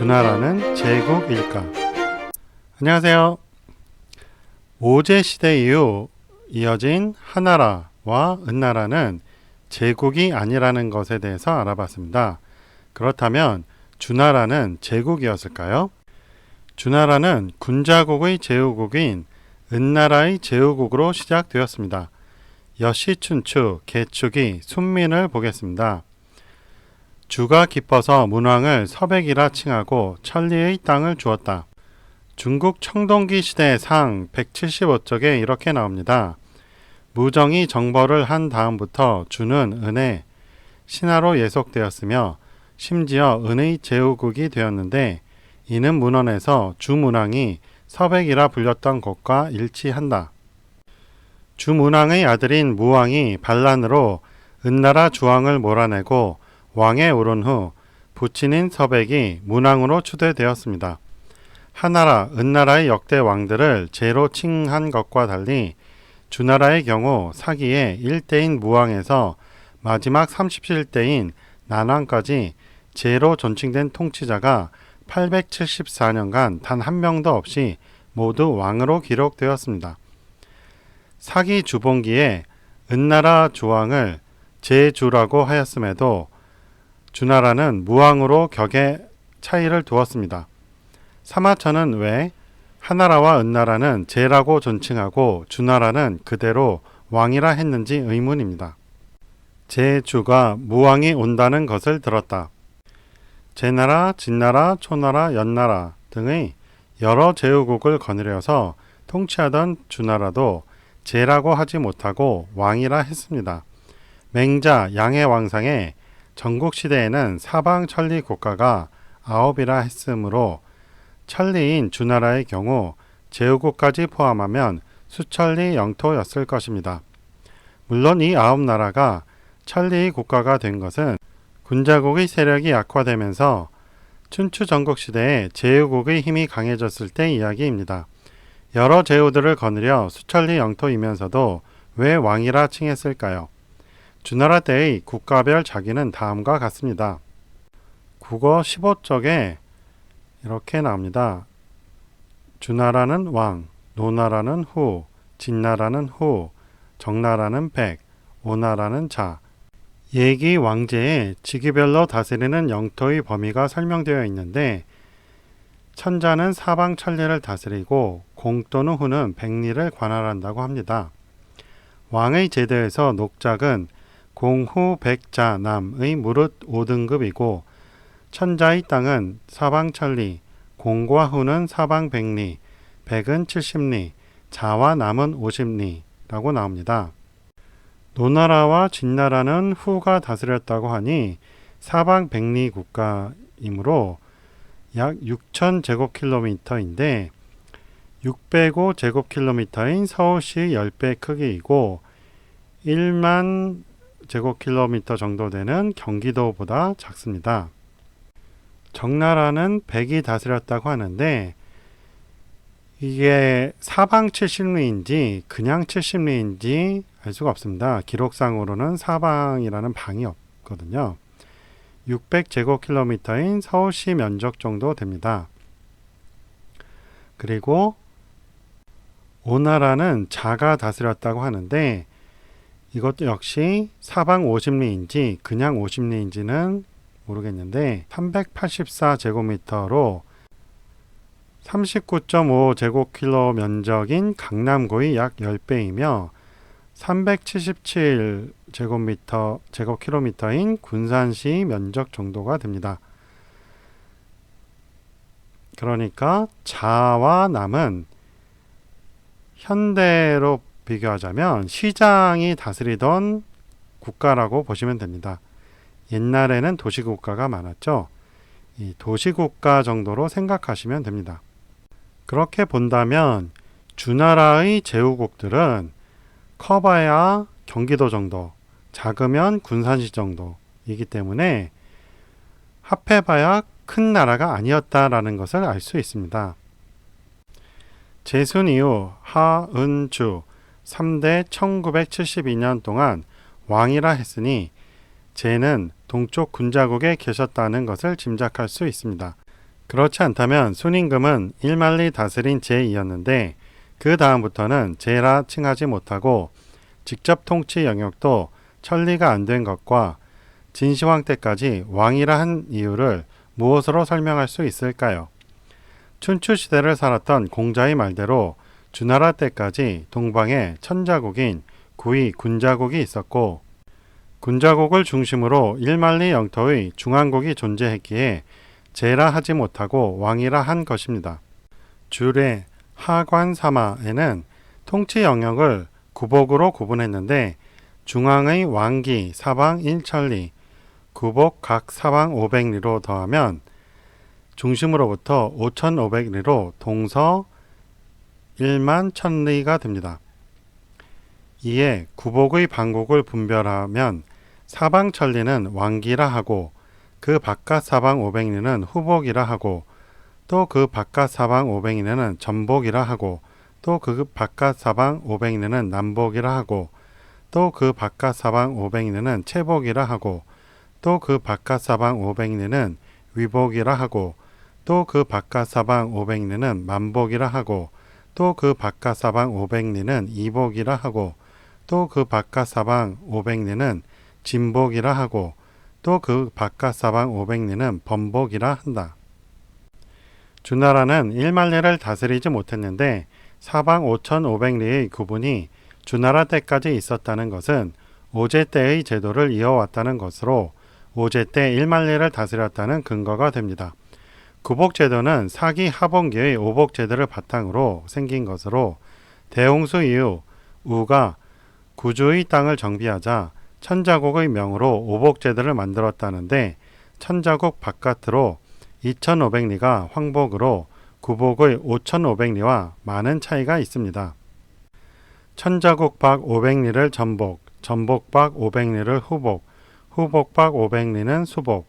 주나라는 제국일까? 안녕하세요. 오제시대 이후 이어진 하나라와 은나라는 제국이 아니라는 것에 대해서 알아봤습니다. 그렇다면 주나라는 제국이었을까요? 주나라는 군자국의 제후국인 은나라의 제후국으로 시작되었습니다. 여시춘추, 개축이 순민을 보겠습니다. 주가 기뻐서 문왕을 서백이라 칭하고 천리의 땅을 주었다. 중국 청동기 시대 상 175쪽에 이렇게 나옵니다. 무정이 정벌을 한 다음부터 주는 은의 신하로 예속되었으며 심지어 은의 제후국이 되었는데 이는 문헌에서 주문왕이 서백이라 불렸던 것과 일치한다. 주문왕의 아들인 무왕이 반란으로 은나라 주왕을 몰아내고 왕에 오른 후 부친인 서백이 문왕으로 추대되었습니다. 하나라, 은나라의 역대 왕들을 제로 칭한 것과 달리 주나라의 경우 사기의 1대인 무왕에서 마지막 37대인 난왕까지 제로 존칭된 통치자가 874년간 단 한 명도 없이 모두 왕으로 기록되었습니다. 사기 주봉기에 은나라 주왕을 제주라고 하였음에도 주나라는 무왕으로 격의 차이를 두었습니다. 사마천은 왜 하나라와 은나라는 제라고 존칭하고 주나라는 그대로 왕이라 했는지 의문입니다. 제주가 무왕이 온다는 것을 들었다. 제나라, 진나라, 초나라, 연나라 등의 여러 제후국을 거느려서 통치하던 주나라도 제라고 하지 못하고 왕이라 했습니다. 맹자 양해 왕상에 전국시대에는 사방 천리 국가가 9이라 했으므로 천리인 주나라의 경우 제후국까지 포함하면 수천리 영토였을 것입니다. 물론 이 9나라가 천리의 국가가 된 것은 군자국의 세력이 약화되면서 춘추 전국시대에 제후국의 힘이 강해졌을 때 이야기입니다. 여러 제후들을 거느려 수천리 영토이면서도 왜 왕이라 칭했을까요? 주나라 때의 국가별 자기는 다음과 같습니다. 국어 15쪽에 이렇게 나옵니다. 주나라는 왕, 노나라는 후, 진나라는 후, 정나라는 백, 오나라는 자. 예기 왕제에 지기별로 다스리는 영토의 범위가 설명되어 있는데 천자는 사방 천리를 다스리고 공 또는 후는 백리를 관할한다고 합니다. 왕의 제도에서 녹작은 공후 백자 남의 무릇 5등급이고 천자의 땅은 사방 천리, 공과 후는 사방 백리, 백은 70리, 자와 남은 50리라고 나옵니다. 노나라와 진나라는 후가 다스렸다고 하니 사방 백리 국가이므로 약 6,000제곱킬로미터인데 605제곱킬로미터인 서울시 10배 크기이고 1만 제곱킬로미터 정도 되는 경기도보다 작습니다. 정나라는 백이 다스렸다고 하는데 이게 사방 70리인지 그냥 70리인지 알 수가 없습니다. 기록상으로는 사방이라는 방이 없거든요. 600제곱킬로미터인 서울시 면적 정도 됩니다. 그리고 오나라는 자가 다스렸다고 하는데 이것도 역시 사방 50리인지 그냥 50리인지는 모르겠는데 384제곱미터로 39.5제곱킬로 면적인 강남구의 약 10배이며 377제곱킬로미터인 군산시 면적 정도가 됩니다. 그러니까 자와 남은 현대로 비교하자면 시장이 다스리던 국가라고 보시면 됩니다. 옛날에는 도시국가가 많았죠. 이 도시국가 정도로 생각하시면 됩니다. 그렇게 본다면 주나라의 제후국들은 커봐야 경기도 정도, 작으면 군산시 정도이기 때문에 합해봐야 큰 나라가 아니었다라는 것을 알 수 있습니다. 제순 이후 하, 은, 주 3대 1972년 동안 왕이라 했으니 제는 동쪽 군자국에 계셨다는 것을 짐작할 수 있습니다. 그렇지 않다면 순임금은 일만리 다스린 제2였는데 그 다음부터는 제라 칭하지 못하고 직접 통치 영역도 천리가 안 된 것과 진시황 때까지 왕이라 한 이유를 무엇으로 설명할 수 있을까요? 춘추 시대를 살았던 공자의 말대로 주나라 때까지 동방에 천자국인 구이 군자국이 있었고 군자국을 중심으로 일만리 영토의 중앙국이 존재했기에 제라 하지 못하고 왕이라 한 것입니다. 주례 하관사마에는 통치 영역을 구복으로 구분했는데 중앙의 왕기 사방 1천리, 구복 각 사방 500리로 더하면 중심으로부터 5,500리로 동서 1만 1,000리가 됩니다. 이에 구복의 방국을 분별하면 사방 천리는 왕기라 하고 그 바깥 사방 500리는 후복이라 하고 또 그 바깥 사방 500리는 전복이라 하고 또 그 바깥 사방 500리는 남복이라 하고 또 그 바깥 사방 500리는 채복이라 하고 또 그 바깥 사방 500리는 위복이라 하고 또 그 바깥 사방 500리는 만복이라 하고 또 그 바깥 사방 500리는 이복이라 하고 또 그 바깥 사방 500리는 진복이라 하고 또 그 바깥 사방 500리는 번복이라 한다. 주나라는 일만리를 다스리지 못했는데 사방 5,500리의 구분이 주나라 때까지 있었다는 것은 오제 때의 제도를 이어왔다는 것으로 오제 때 일만리를 다스렸다는 근거가 됩니다. 구복제도는 사기 하본기의 오복제도를 바탕으로 생긴 것으로 대홍수 이후 우가 구주의 땅을 정비하자 천자국의 명으로 오복제도를 만들었다는데 천자국 바깥으로 2,500리가 황복으로 구복의 5,500리와 많은 차이가 있습니다. 천자국 박 500리를 전복, 전복 박 500리를 후복, 후복 박 500리는 수복,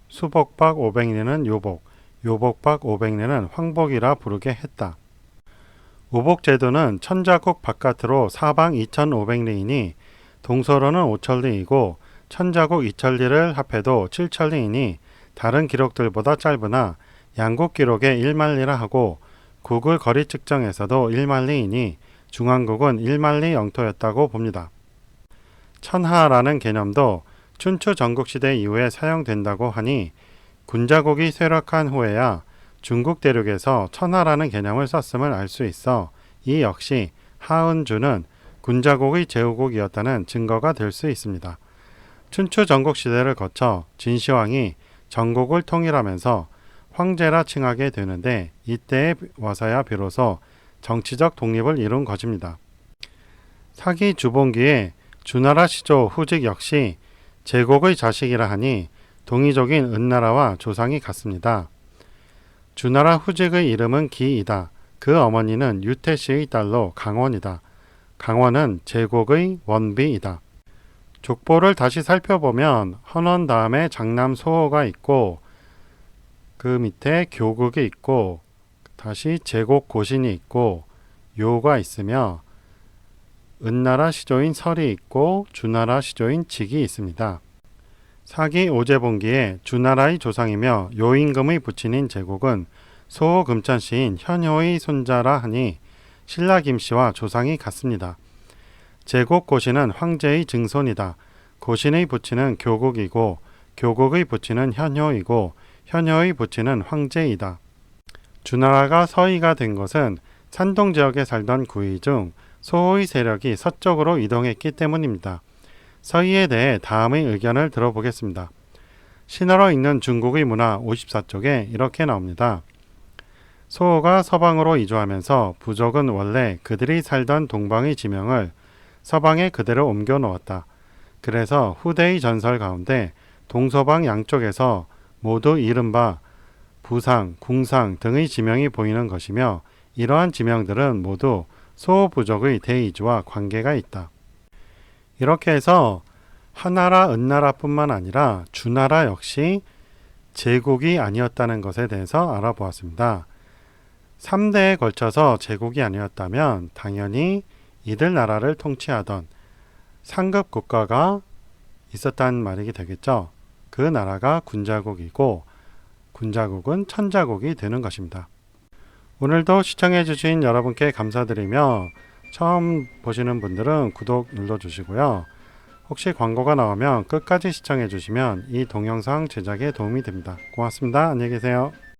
수복 박 500리는 요복, 요복 박 500리는 황복이라 부르게 했다. 오복제도는 천자국 바깥으로 사방 2,500리이니 동서로는 5천리이고 천자국 2천리를 합해도 7천리이니 다른 기록들보다 짧으나 양국 기록에 1만리라 하고 국을 거리 측정에서도 1만리이니 중앙국은 1만리 영토였다고 봅니다. 천하라는 개념도 춘추 전국시대 이후에 사용된다고 하니 군자국이 쇠락한 후에야 중국 대륙에서 천하라는 개념을 썼음을 알 수 있어 이 역시 하은주는 군자국의 제후국이었다는 증거가 될 수 있습니다. 춘추 전국시대를 거쳐 진시황이 전국을 통일하면서 황제라 칭하게 되는데 이때에 와서야 비로소 정치적 독립을 이룬 것입니다. 사기 주본기에 주나라 시조 후직 역시 제곡의 자식이라 하니 동이족인 은나라와 조상이 같습니다. 주나라 후직의 이름은 기이다. 그 어머니는 유태씨의 딸로 강원이다. 강원은 제곡의 원비이다. 족보를 다시 살펴보면 헌원 다음에 장남 소호가 있고 그 밑에 교국이 있고 다시 제곡 고신이 있고 요가 있으며 은나라 시조인 설이 있고 주나라 시조인 직이 있습니다. 사기 오제본기에 주나라의 조상이며 요임금의 부친인 제곡은 소호 금천시인 현효의 손자라 하니 신라 김씨와 조상이 같습니다. 제곡 고신은 황제의 증손이다. 고신의 부친은 교국이고 교국의 부친은 현효이고 현효의 부친은 황제이다. 주나라가 서희가 된 것은 산동 지역에 살던 구이 중 소호의 세력이 서쪽으로 이동했기 때문입니다. 서희에 대해 다음의 의견을 들어보겠습니다. 신화로 읽는 중국의 문화 54쪽에 이렇게 나옵니다. 소호가 서방으로 이주하면서 부족은 원래 그들이 살던 동방의 지명을 서방에 그대로 옮겨 놓았다. 그래서 후대의 전설 가운데 동서방 양쪽에서 모두 이른바 부상, 궁상 등의 지명이 보이는 것이며 이러한 지명들은 모두 소호 부족의 대이주와 관계가 있다. 이렇게 해서 하나라, 은나라뿐만 아니라 주나라 역시 제국이 아니었다는 것에 대해서 알아보았습니다. 3대에 걸쳐서 제국이 아니었다면 당연히 이들 나라를 통치하던 상급 국가가 있었다는 말이 되겠죠. 그 나라가 군자국이고 군자국은 천자국이 되는 것입니다. 오늘도 시청해주신 여러분께 감사드리며 처음 보시는 분들은 구독 눌러주시고요. 혹시 광고가 나오면 끝까지 시청해주시면 이 동영상 제작에 도움이 됩니다. 고맙습니다. 안녕히 계세요.